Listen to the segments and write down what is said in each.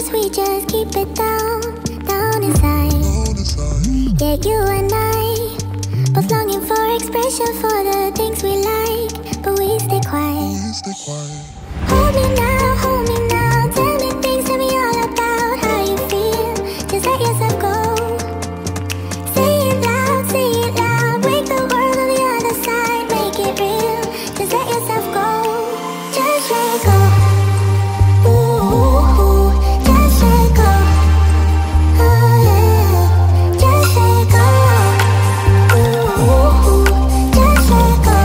close, we just keep it down, down inside. Yeah, you and I, both longing for expression for the things we like, but we stay quiet. Hold me now, tell me things, tell me all about how you feel. Just let yourself go. Say it loud, wake the world on the other side, make it real. Just let yourself go, just let go. Ooh, just let go. Oh yeah, just let go. Ooh, just let go.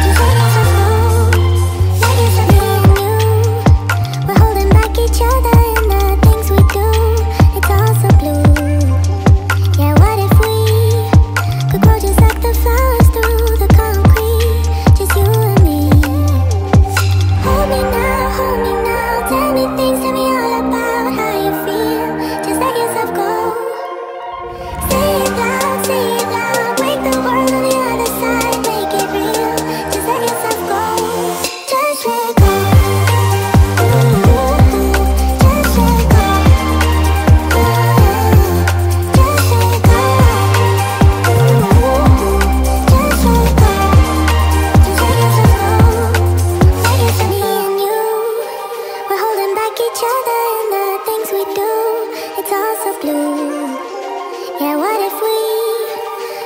Just let yourself go. Let yourself be you. We're holding back each other in the things we do. It's all so blue. Yeah, what if we could grow just like the flowers through the concrete? Just you and me. Hold me now, tell me things, tell me all about how you feel. Just let yourself go. Say it loud, wake the world on the other side, make it real. Just let yourself go. Just let go. Ooh, just let go. Just let go. Ooh, just let go. Just let yourself go. Let yourself be in you. We're holding back each other in the things we do. It's all so blue. Yeah, what if we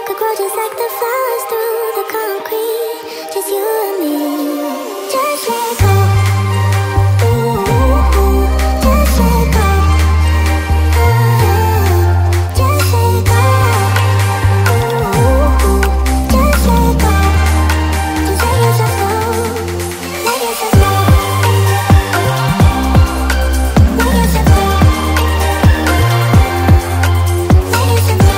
could grow just like the flowers through the concrete? Just you and me. Just let go. Ooh, just let go. Just let go. Ooh, just let go. Just let yourself go. Let yourself go. Let yourself go. Let yourself go.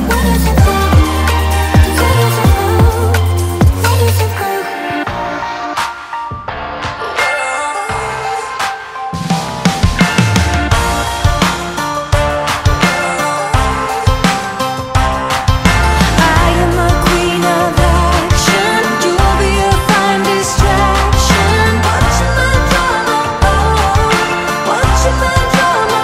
Let yourself go. Just let yourself go. Let yourself go. I am a queen of action. You'll be a fine distraction. Watching my drama, watching my drama,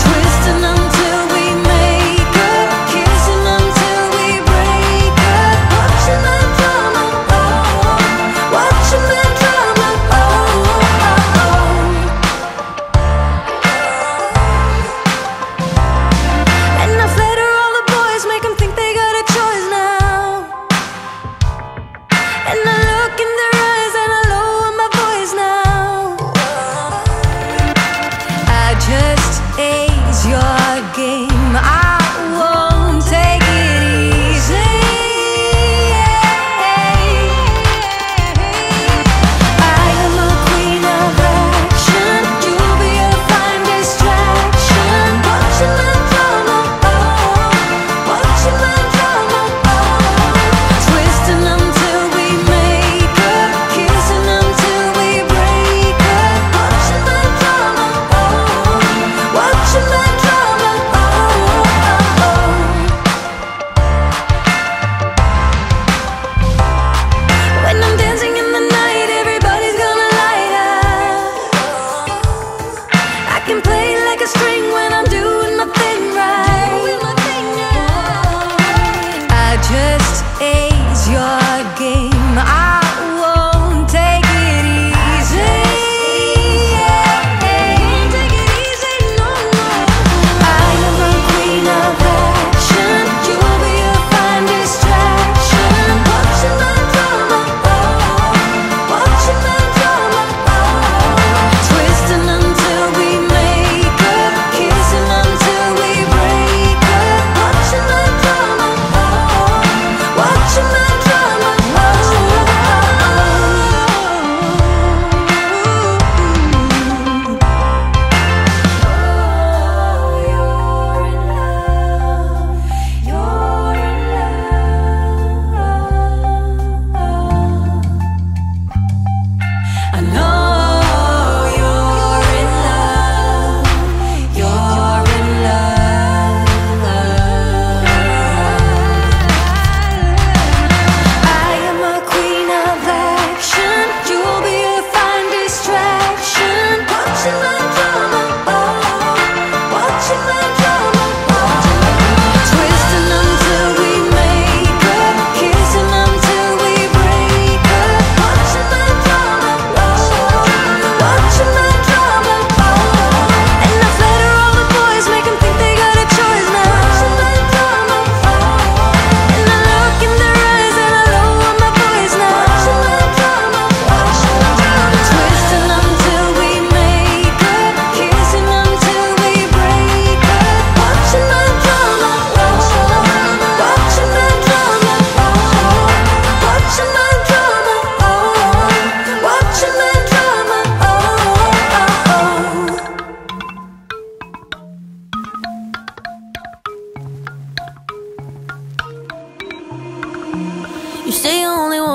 twisting until we make up, kissing until we break up. Watching my drama, watching my drama, and I flatter all the boys, make them think they got a choice now. And I look in their eyes and I lower my voice now. I just ace your game, I won't take it easy. I am a queen of action. You'll be a fine distraction. Watching my drama, watching my drama, twisting until we make up, kissing until we break up. Watching my drama, watching my drama.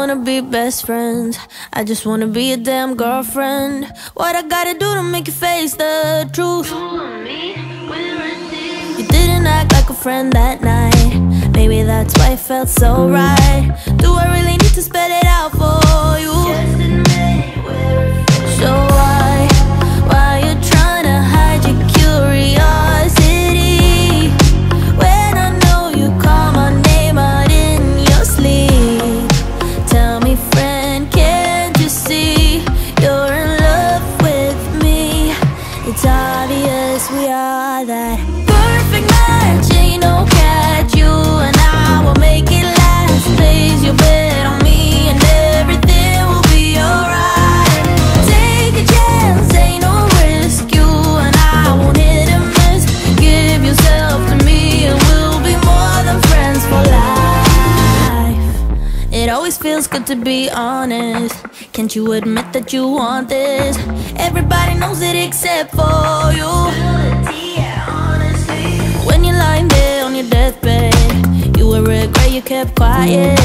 wanna be best friends. I just wanna be a damn girlfriend. What I gotta do to make you face the truth? You didn't act like a friend that night. Maybe that's why it felt so right. Do I really need to spell it out for you? So why you trying to hide your curiosity when I know you call my name out in your sleep? Tell me, friend, can't you see you're in love with me? It's obvious we are that perfect match. Ain't no catch, you and I will make it last. Place your bet on me and everything will be alright. Take a chance, ain't no risk. You and I won't hit and miss. Give yourself to me and we'll be more than friends for life. It always feels good to be honest. Can't you admit that you want this? Everybody knows it except for you. When you're lying there on your deathbed, you will regret you kept quiet.